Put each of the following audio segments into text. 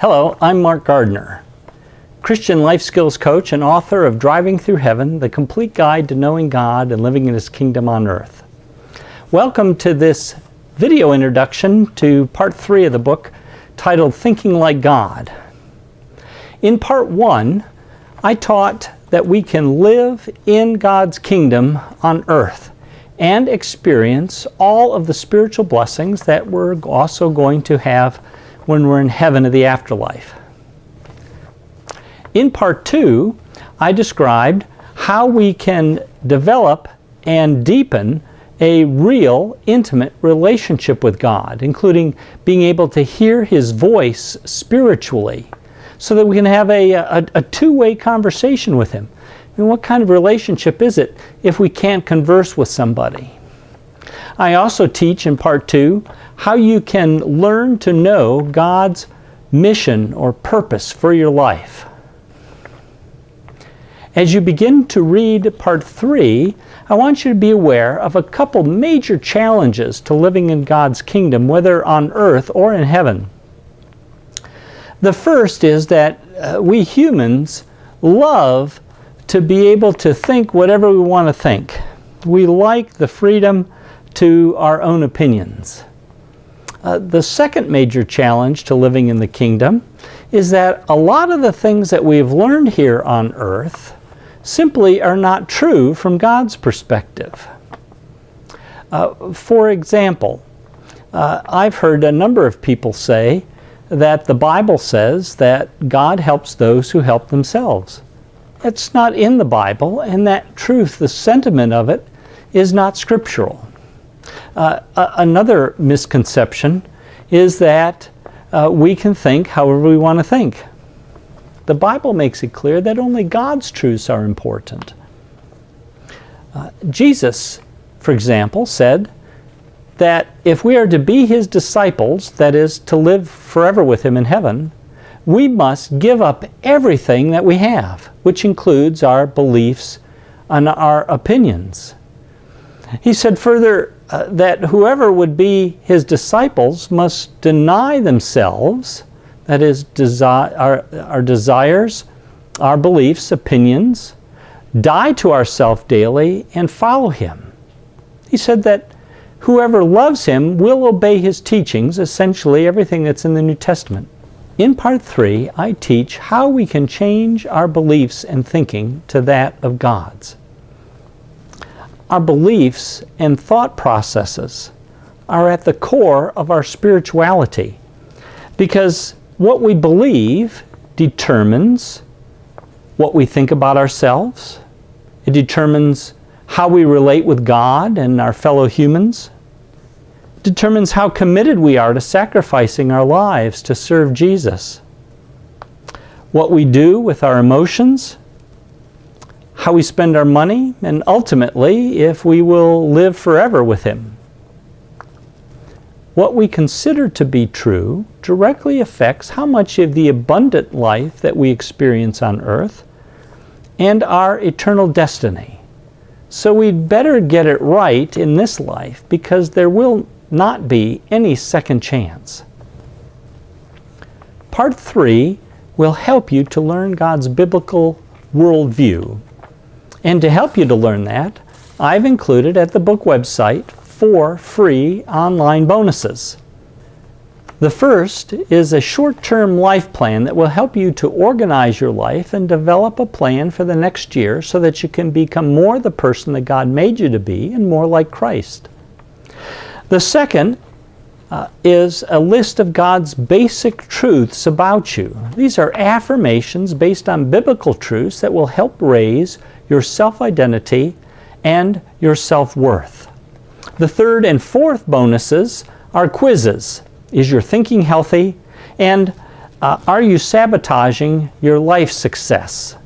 Hello, I'm Mark Gardner, Christian life skills coach and author of Driving Through Heaven, the complete guide to knowing God and living in His kingdom on earth. Welcome to this video introduction to part 3 of the book titled Thinking Like God. In part 1, I taught that we can live in God's kingdom on earth and experience all of the spiritual blessings that we're also going to have when we're in heaven of the afterlife. In part 2, I described how we can develop and deepen a real, intimate relationship with God, including being able to hear His voice spiritually, so that we can have a two-way conversation with Him. And what kind of relationship is it if we can't converse with somebody? I also teach in part 2 how you can learn to know God's mission or purpose for your life. As you begin to read part 3, I want you to be aware of a couple major challenges to living in God's kingdom, whether on earth or in heaven. The first is that we humans love to be able to think whatever we want to think. We like the freedom to our own opinions. The second major challenge to living in the kingdom is that a lot of the things that we've learned here on earth simply are not true from God's perspective. For example, I've heard a number of people say that the Bible says that God helps those who help themselves. It's not in the Bible, and that truth, the sentiment of it, is not scriptural. Another misconception is that we can think however we want to think. The Bible makes it clear that only God's truths are important. Jesus, for example, said that if we are to be His disciples, that is, to live forever with Him in heaven, we must give up everything that we have, which includes our beliefs and our opinions. He said further that whoever would be His disciples must deny themselves, that is, our desires, our beliefs, opinions, die to ourself daily, and follow Him. He said that whoever loves Him will obey His teachings, essentially everything that's in the New Testament. In part 3, I teach how we can change our beliefs and thinking to that of God's. Our beliefs and thought processes are at the core of our spirituality, because what we believe determines what we think about ourselves. It determines how we relate with God and our fellow humans. It determines how committed we are to sacrificing our lives to serve Jesus. What we do with our emotions, how we spend our money, and ultimately, if we will live forever with Him. What we consider to be true directly affects how much of the abundant life that we experience on earth and our eternal destiny. So we'd better get it right in this life, because there will not be any second chance. Part 3 will help you to learn God's biblical worldview. And to help you to learn that, I've included at the book website 4 free online bonuses. The first is a short-term life plan that will help you to organize your life and develop a plan for the next year so that you can become more the person that God made you to be and more like Christ. The second is a list of God's basic truths about you. These are affirmations based on biblical truths that will help raise your self-identity and your self-worth. The third and fourth bonuses are quizzes. Is your thinking healthy? And are you sabotaging your life success?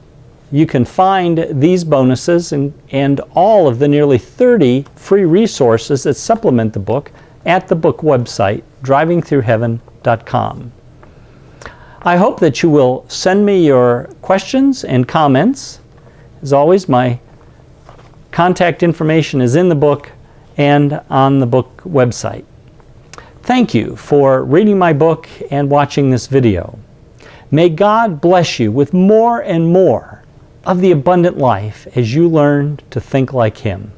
You can find these bonuses and all of the nearly 30 free resources that supplement the book at the book website, drivingthroughheaven.com. I hope that you will send me your questions and comments. As always, my contact information is in the book and on the book website. Thank you for reading my book and watching this video. May God bless you with more and more of the abundant life as you learn to think like Him.